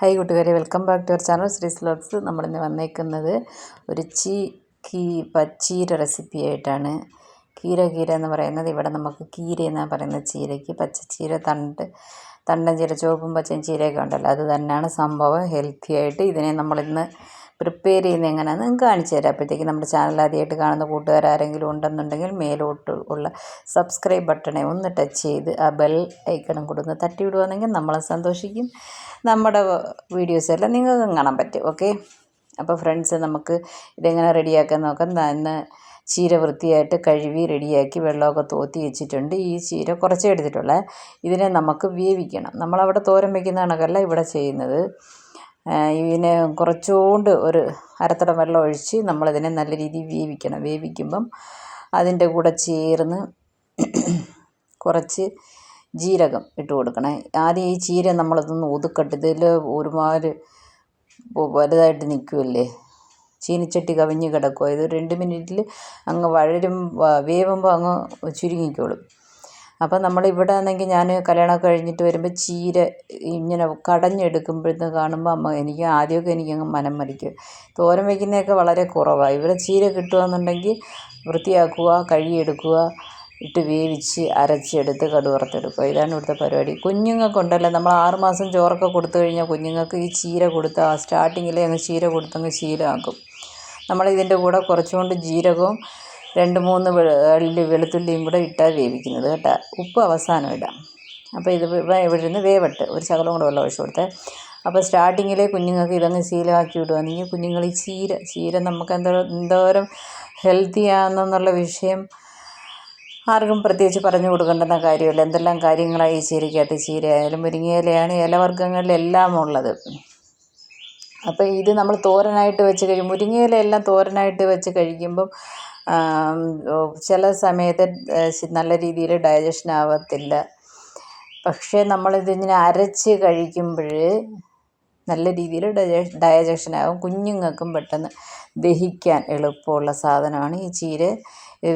Hi കൂട്ടുകാരെ, welcome back to our channel Sree's vlogs. നമ്മളിന്ന് വന്നേക്കുന്നത് ഒരു പച്ചീര റെസിപ്പി ആയിട്ടാണ്. കീര എന്ന് പറയുന്നത് ഇവിടെ നമുക്ക് കീര എന്നാണ് പറയുന്നത്. ചീരയ്ക്ക് പച്ചച്ചീര തണ്ടൻ ചീര, ചുവപ്പും പച്ചയും ചീരയൊക്കെ ഉണ്ടല്ലോ, അത് തന്നെയാണ് സംഭവം. ഹെൽത്തി ആയിട്ട് ഇതിനെ നമ്മളിന്ന് പ്രിപ്പയർ ചെയ്യുന്നത് എങ്ങനെയാണെന്ന് നിങ്ങൾക്ക് കാണിച്ചു തരാം. അപ്പോഴത്തേക്ക് നമ്മുടെ ചാനൽ ആദ്യമായിട്ട് കാണുന്ന കൂട്ടുകാരെങ്കിലും ഉണ്ടെന്നുണ്ടെങ്കിൽ മേലോട്ട് ഉള്ള സബ്സ്ക്രൈബ് ബട്ടണെ ഒന്ന് ടച്ച് ചെയ്ത് ആ ബെൽ ഐക്കണും കൂടെ ഒന്ന് തട്ടി വിടുവാണെങ്കിൽ നമ്മളെ സന്തോഷിക്കും. നമ്മുടെ വീഡിയോസ് എല്ലാം നിങ്ങൾക്കും കാണാൻ പറ്റും. ഓക്കെ, അപ്പോൾ ഫ്രണ്ട്സ്, നമുക്ക് ഇതെങ്ങനെ റെഡിയാക്കാൻ നോക്കാം. ഇന്ന് ചീര വൃത്തിയായിട്ട് കഴുകി റെഡിയാക്കി വെള്ളമൊക്കെ തോത്തി വെച്ചിട്ടുണ്ട്. ഈ ചീര കുറച്ചേ എടുത്തിട്ടുള്ളേ. ഇതിനെ നമുക്ക് വേവിക്കണം. നമ്മളവിടെ തോരൻ വയ്ക്കുന്ന കണക്കല്ല ഇവിടെ ചെയ്യുന്നത്. ഇതിനെ കുറച്ചുകൊണ്ട് ഒരു അരത്തടം വെള്ളം ഒഴിച്ച് നമ്മളിതിനെ നല്ല രീതിയിൽ വേവിക്കണം. വേവിക്കുമ്പം അതിൻ്റെ കൂടെ ചേർന്ന് കുറച്ച് ജീരകം ഇട്ട് കൊടുക്കണം. ആദ്യം ഈ ചീര നമ്മളതൊന്ന് ഒതുക്കട്ടെ. ഇതിൽ ഒരുമാതിരി വലുതായിട്ട് നിൽക്കുമല്ലേ, ചീനിച്ചട്ടി കവിഞ്ഞ് കിടക്കുക. ഇത് 2 മിനിറ്റിൽ അങ്ങ് വേവുമ്പോൾ അങ്ങ് ചുരുങ്ങിക്കോളും. അപ്പം നമ്മളിവിടെ ആണെങ്കിൽ ഞാൻ കല്യാണമൊക്കെ കഴിഞ്ഞിട്ട് വരുമ്പോൾ ചീര ഇങ്ങനെ കടഞ്ഞെടുക്കുമ്പോഴത്തെ കാണുമ്പോൾ എനിക്ക് ആദ്യമൊക്കെ മനം മറിക്കും. തോരൻ വയ്ക്കുന്നതൊക്കെ വളരെ കുറവാണ്. ഇവിടെ ചീര കിട്ടുകയെന്നുണ്ടെങ്കിൽ വൃത്തിയാക്കുക, കഴുകിയെടുക്കുക, ഇട്ട് വേവിച്ച് അരച്ചെടുത്ത് കടുക് വറുത്തെടുക്കുക. ഇതാണ് ഇവിടുത്തെ പരിപാടി. കുഞ്ഞുങ്ങൾക്കുണ്ടല്ലോ, നമ്മൾ 6 മാസം ചോറൊക്കെ കൊടുത്തു കഴിഞ്ഞാൽ കുഞ്ഞുങ്ങൾക്ക് ഈ ചീര കൊടുത്ത് സ്റ്റാർട്ടിങ്ങിലെ അങ്ങ് ചീര കൊടുത്തങ്ങ് ശീലമാക്കും. നമ്മളിതിൻ്റെ കൂടെ കുറച്ചുകൊണ്ട് ജീരകവും 2-3 അല്ലി വെളുത്തുള്ളിയും കൂടെ ഇട്ടാൽ വേവിക്കുന്നത് കേട്ടോ. ഉപ്പ് അവസാനം ഇടാം. അപ്പോൾ ഇത് ഇവിടുന്ന് വേവട്ട് ഒരു ശകലം കൂടെ വെള്ളം ഒഴിച്ച് കൊടുത്തേ. അപ്പോൾ സ്റ്റാർട്ടിങ്ങിലെ കുഞ്ഞുങ്ങൾക്ക് ഇതങ്ങ് ശീലമാക്കി വിടുകയാണെങ്കിൽ കുഞ്ഞുങ്ങൾ ഈ ചീര നമുക്ക് എന്തോരം ഹെൽത്തിയാണെന്നുള്ള വിഷയം ആർക്കും പ്രത്യേകിച്ച് പറഞ്ഞു കൊടുക്കേണ്ടെന്ന കാര്യമില്ല. എന്തെല്ലാം കാര്യങ്ങളാണ് ഈ ചീരയ്ക്കകത്ത്. ചീരയായാലും മുരിങ്ങയിലയാണ്, ഇലവർഗ്ഗങ്ങളിലെല്ലാം ഉള്ളത്. അപ്പോൾ ഇത് നമ്മൾ തോരനായിട്ട് വെച്ച് മുരിങ്ങയില എല്ലാം തോരനായിട്ട് വെച്ച് കഴിക്കുമ്പം ചില സമയത്ത് നല്ല രീതിയിൽ ഡൈജഷൻ ആവത്തില്ല. പക്ഷേ നമ്മളിതിങ്ങനെ അരച്ച് കഴിക്കുമ്പോൾ നല്ല രീതിയിൽ ഡൈജഷൻ ആകും. കുഞ്ഞുങ്ങൾക്കും പെട്ടെന്ന് ദഹിക്കാൻ എളുപ്പമുള്ള സാധനമാണ് ഈ ചീര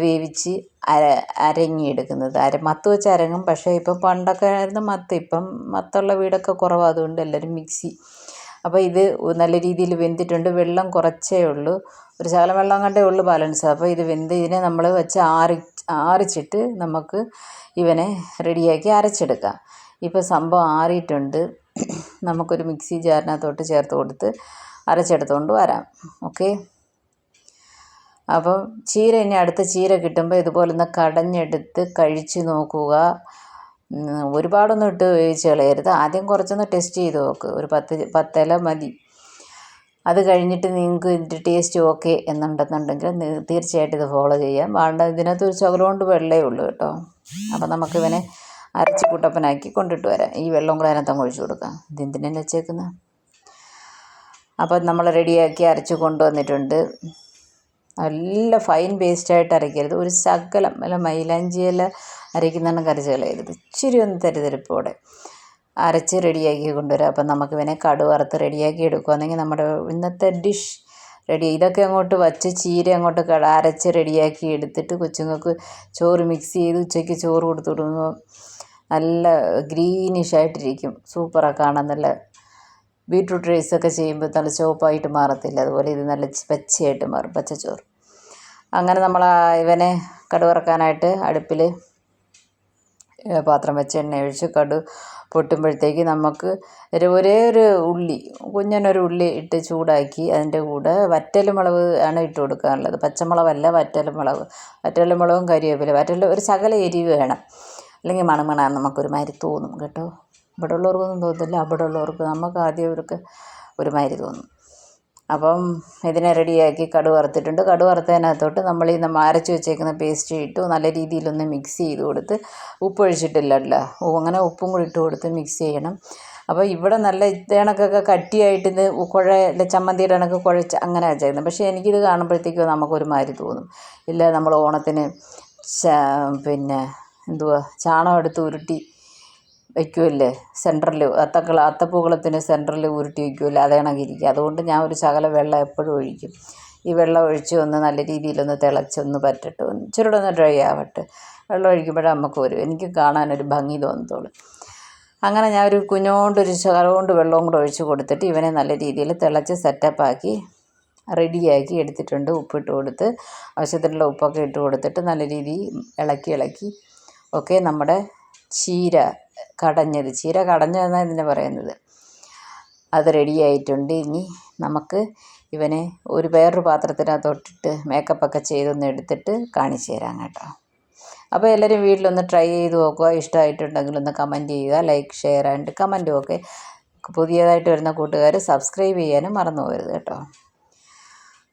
വേവിച്ച് അരങ്ങിയെടുക്കുന്നത്. മത്ത് വെച്ച് അരങ്ങും. പക്ഷേ ഇപ്പം പണ്ടൊക്കെ ആയിരുന്നു മത്ത്. ഇപ്പം മത്തുള്ള വീടൊക്കെ കുറവാണ്, അതുകൊണ്ട് എല്ലാവരും മിക്സി. അപ്പോൾ ഇത് നല്ല രീതിയിൽ വെന്തിട്ടുണ്ട്. വെള്ളം കുറച്ചേ ഉള്ളൂ, ഒരു ശകലം വെള്ളം കണ്ടേ ഉള്ളൂ ബാലൻസ്. അപ്പോൾ ഇത് ഇതിനെ നമ്മൾ വെച്ച് ആറിച്ചിട്ട് നമുക്ക് ഇവനെ റെഡിയാക്കി അരച്ചെടുക്കാം. ഇപ്പോൾ സംഭവം ആറിയിട്ടുണ്ട്. നമുക്കൊരു മിക്സി ജാറിനകത്തോട്ട് ചേർത്ത് കൊടുത്ത് അരച്ചെടുത്തുകൊണ്ട് വരാം. ഓക്കെ, അപ്പം ഇനി അടുത്ത ചീര കിട്ടുമ്പോൾ ഇതുപോലെ ഒന്ന് കടഞ്ഞെടുത്ത് കഴിച്ച് നോക്കുക. ഒരുപാടൊന്നും ഇട്ട് വേവിച്ച് കളയരുത്. ആദ്യം കുറച്ചൊന്ന് ടെസ്റ്റ് ചെയ്ത് നോക്ക്. ഒരു 10 ഇല മതി. അത് കഴിഞ്ഞിട്ട് നിങ്ങൾക്ക് ഇതിൻ്റെ ടേസ്റ്റ് ഓക്കെ എന്നുണ്ടെന്നുണ്ടെങ്കിൽ തീർച്ചയായിട്ടും ഇത് ഫോളോ ചെയ്യാം. ഇതിനകത്ത് ഒരു ശകലം കൊണ്ട് വെള്ളമേ ഉള്ളൂ കേട്ടോ. അപ്പം നമുക്കിവനെ അരച്ച് കുട്ടപ്പനാക്കി കൊണ്ടിട്ട് വരാം. ഈ വെള്ളം കൂടെ അതിനകത്ത് ഒഴിച്ച് കൊടുക്കാം. ഇതെന്തിനാണ് വെച്ചേക്കുന്നത്. അപ്പം നമ്മൾ റെഡിയാക്കി അരച്ച് കൊണ്ടുവന്നിട്ടുണ്ട്. നല്ല ഫൈൻ പേസ്റ്റായിട്ട് അരയ്ക്കരുത്. ഒരു ശകലം അല്ല, മൈലാഞ്ചിയില അരയ്ക്കുന്നതാണ് കരച്ച് കളയരുത്. ഇച്ചിരി ഒന്ന് തരിതരിപ്പോടെ അരച്ച് റെഡിയാക്കി കൊണ്ടുവരാം. അപ്പം നമുക്കിവനെ കടുക് വറുത്ത് റെഡിയാക്കി എടുക്കുകയാണെങ്കിൽ നമ്മുടെ ഇന്നത്തെ ഡിഷ് റെഡി. ഇതൊക്കെ അങ്ങോട്ട് വച്ച് ചീര അങ്ങോട്ട് അരച്ച് റെഡിയാക്കി എടുത്തിട്ട് കൊച്ചുങ്ങൾക്ക് ചോറ് മിക്സ് ചെയ്ത് ഉച്ചയ്ക്ക് ചോറ് കൊടുത്തു വിടുമ്പോൾ നല്ല ഗ്രീനിഷായിട്ടിരിക്കും. സൂപ്പറാണ് കാണാൻ. നല്ല ബീട്രൂട്ട് റൈസൊക്കെ ചെയ്യുമ്പോൾ നല്ല ചുവപ്പായിട്ട് മാറത്തില്ല, അതുപോലെ ഇത് നല്ല പച്ചയായിട്ട് മാറും, പച്ചച്ചോറ്. അങ്ങനെ നമ്മൾ ഇവനെ കടുക് വറുക്കാനായിട്ട് അടുപ്പിൽ പാത്രം വെച്ച് എണ്ണ ഒഴിച്ച് കടുക് പൊട്ടുമ്പോഴത്തേക്ക് നമുക്ക് ഒരേ ഒരു ഉള്ളി, കുഞ്ഞനൊരു ഉള്ളി ഇട്ട് ചൂടാക്കി അതിൻ്റെ കൂടെ വറ്റൽമുളക് ആണ് ഇട്ട് കൊടുക്കാനുള്ളത്. പച്ചമുളകല്ല, വറ്റൽമുളകും കരിവേപ്പില. ഒരു ശകല എരിവ് വേണം, അല്ലെങ്കിൽ മണമണാൻ നമുക്കൊരു മാതിരി തോന്നും കേട്ടോ. ഇവിടെ ഉള്ളവർക്കൊന്നും തോന്നില്ല, അവിടെ ഉള്ളവർക്ക് നമുക്ക് ആദ്യം ഒരു മാതിരി തോന്നും. അപ്പം ഇതിനെ റെഡിയാക്കി കടുക് വറുത്തിട്ടുണ്ട്. കടുക് വറുത്തതിനകത്തോട്ട് നമ്മൾ അരച്ച് വെച്ചേക്കുന്ന പേസ്റ്റ് ഇട്ടു നല്ല രീതിയിലൊന്ന് മിക്സ് ചെയ്ത് കൊടുത്ത്, ഉപ്പ് ഒഴിച്ചിട്ടില്ലല്ലോ, അങ്ങനെ ഉപ്പും കൂടി ഇട്ട് കൊടുത്ത് മിക്സ് ചെയ്യണം. അപ്പോൾ ഇവിടെ നല്ല ഇതേണക്കൊക്കെ കട്ടിയായിട്ട് ഇത് ചമ്മന്തിയുടെ കണക്ക് കുഴച്ച് അങ്ങനെ വെച്ചേക്കുന്നത്. പക്ഷേ എനിക്കിത് കാണുമ്പോഴത്തേക്കും നമുക്കൊരു മാതിരി തോന്നും. ഇല്ല, നമ്മൾ ഓണത്തിന് ചാണകം എടുത്ത് ഉരുട്ടി വയ്ക്കുമല്ലേ സെൻറ്ററിൽ, അത്തപ്പൂക്കളത്തിന് സെൻറ്ററിൽ ഉരുട്ടി വയ്ക്കുമല്ലോ, അതേ കണക്കിരിക്കുക. അതുകൊണ്ട് ഞാൻ ഒരു ശകലം വെള്ളം എപ്പോഴും ഒഴിക്കും. ഈ വെള്ളം ഒഴിച്ച് ഒന്ന് നല്ല രീതിയിലൊന്ന് തിളച്ചൊന്ന് പറ്റട്ടെ, ഇച്ചിരി ഒന്ന് ഡ്രൈ ആവട്ടെ. വെള്ളം ഒഴിക്കുമ്പോഴേ നമുക്ക് എനിക്ക് കാണാനൊരു ഭംഗി തോന്നത്തുള്ളൂ. അങ്ങനെ ഞാൻ ഒരു കുഞ്ഞോണ്ടൊരു ശകലം വെള്ളവും കൂടെ ഒഴിച്ച് കൊടുത്തിട്ട് ഇവനെ നല്ല രീതിയിൽ തിളച്ച് സെറ്റപ്പാക്കി റെഡിയാക്കി എടുത്തിട്ടുണ്ട്. ഉപ്പിട്ട് കൊടുത്ത് ആവശ്യത്തിനുള്ള ഉപ്പൊക്കെ ഇട്ട് കൊടുത്തിട്ട് നല്ല രീതിയിൽ ഇളക്കി ഒക്കെ നമ്മുടെ ചീര കടഞ്ഞതെന്നാണ് ഇതിനെ പറയുന്നത്, അത് റെഡിയായിട്ടുണ്ട്. ഇനി നമുക്ക് ഇവനെ വേറൊരു പാത്രത്തിനകത്തോട്ടിട്ട് മേക്കപ്പൊക്കെ ചെയ്തൊന്ന് എടുത്തിട്ട് കാണിച്ചു തരാം കേട്ടോ. അപ്പോൾ എല്ലാവരും വീട്ടിലൊന്ന് ട്രൈ ചെയ്ത് നോക്കുക. ഇഷ്ടമായിട്ടുണ്ടെങ്കിൽ ഒന്ന് കമൻറ്റ് ചെയ്യുക, ലൈക്ക്, ഷെയർ ആൻഡ് കമൻറ്റും ഒക്കെ. പുതിയതായിട്ട് വരുന്ന കൂട്ടുകാർ സബ്സ്ക്രൈബ് ചെയ്യാനും മറന്നു പോകരുത് കേട്ടോ.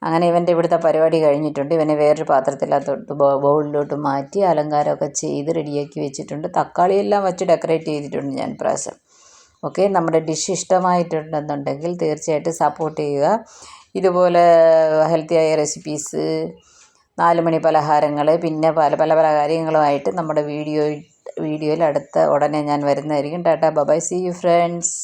അങ്ങനെ ഇവൻ്റെ ഇവിടുത്തെ പരിപാടി കഴിഞ്ഞിട്ടുണ്ട്. ഇവനെ വേറൊരു പാത്രത്തിനകത്തോട്ട് ബൗളിലോട്ട് മാറ്റി അലങ്കാരമൊക്കെ ചെയ്ത് റെഡിയാക്കി വെച്ചിട്ടുണ്ട്. തക്കാളിയെല്ലാം വെച്ച് ഡെക്കറേറ്റ് ചെയ്തിട്ടുണ്ട് ഞാൻ പ്രാവശ്യം. ഓക്കെ, നമ്മുടെ ഡിഷ് ഇഷ്ടമായിട്ടുണ്ടെന്നുണ്ടെങ്കിൽ തീർച്ചയായിട്ടും സപ്പോർട്ട് ചെയ്യുക. ഇതുപോലെ ഹെൽത്തിയായ റെസിപ്പീസ്, 4 മണി പലഹാരങ്ങൾ, പിന്നെ പല കാര്യങ്ങളുമായിട്ട് നമ്മുടെ വീഡിയോയിൽ ഉടനെ ഞാൻ വരുന്നതായിരിക്കും. Tata bye bye, see you friends.